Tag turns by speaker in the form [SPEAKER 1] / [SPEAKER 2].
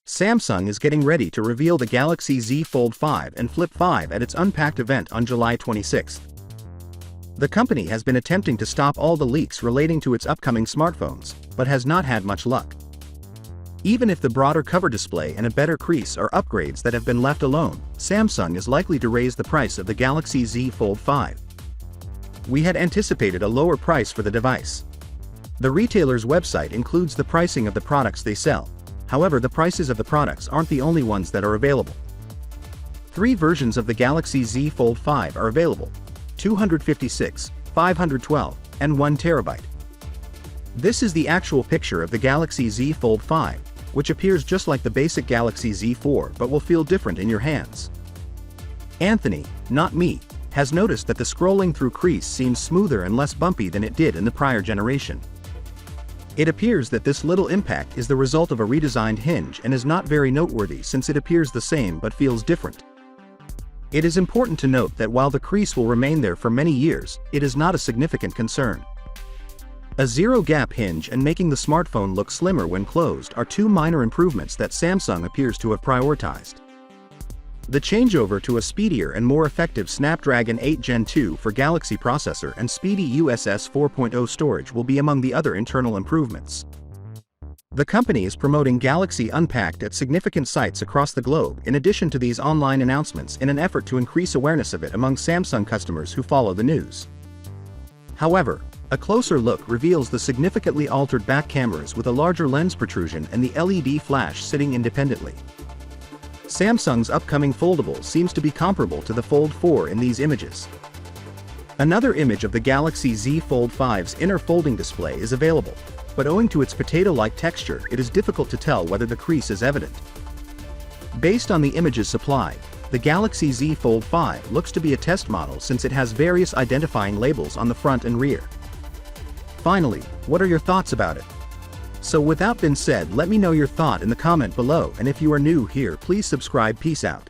[SPEAKER 1] Samsung is getting ready to reveal the Galaxy Z Fold 5 and Flip 5 at its Unpacked event on July 26. The company has been attempting to stop all the leaks relating to its upcoming smartphones, but has not had much luck. Even if the broader cover display and a better crease are upgrades that have been left alone, Samsung is likely to raise the price of the Galaxy Z Fold 5. We had anticipated a lower price for the device. The retailer's website includes the pricing of the products they sell. However, the prices of the products aren't the only ones that are available. 3 versions of the Galaxy Z Fold 5 are available: 256, 512, and 1 TB. This is the actual picture of the Galaxy Z Fold 5, which appears just like the basic Galaxy Z 4 but will feel different in your hands. Anthony, not me, has noticed that the scrolling through crease seems smoother and less bumpy than it did in the prior generation. It appears that this little impact is the result of a redesigned hinge and is not very noteworthy since it appears the same but feels different. It is important to note that while the crease will remain there for many years, it is not a significant concern. A zero-gap hinge and making the smartphone look slimmer when closed are 2 minor improvements that Samsung appears to have prioritized. The changeover to a speedier and more effective Snapdragon 8 Gen 2 for Galaxy processor and speedy USS 4.0 storage will be among the other internal improvements. The company is promoting Galaxy Unpacked at significant sites across the globe in addition to these online announcements in an effort to increase awareness of it among Samsung customers who follow the news. However, a closer look reveals the significantly altered back cameras with a larger lens protrusion and the LED flash sitting independently. Samsung's upcoming foldable seems to be comparable to the Fold 4 in these images. Another image of the Galaxy Z Fold 5's inner folding display is available, but owing to its potato-like texture, it is difficult to tell whether the crease is evident. Based on the images supplied, the Galaxy Z Fold 5 looks to be a test model since it has various identifying labels on the front and rear. Finally, what are your thoughts about it? So with that being said, let me know your thought in the comment below, and if you are new here, please subscribe. Peace out.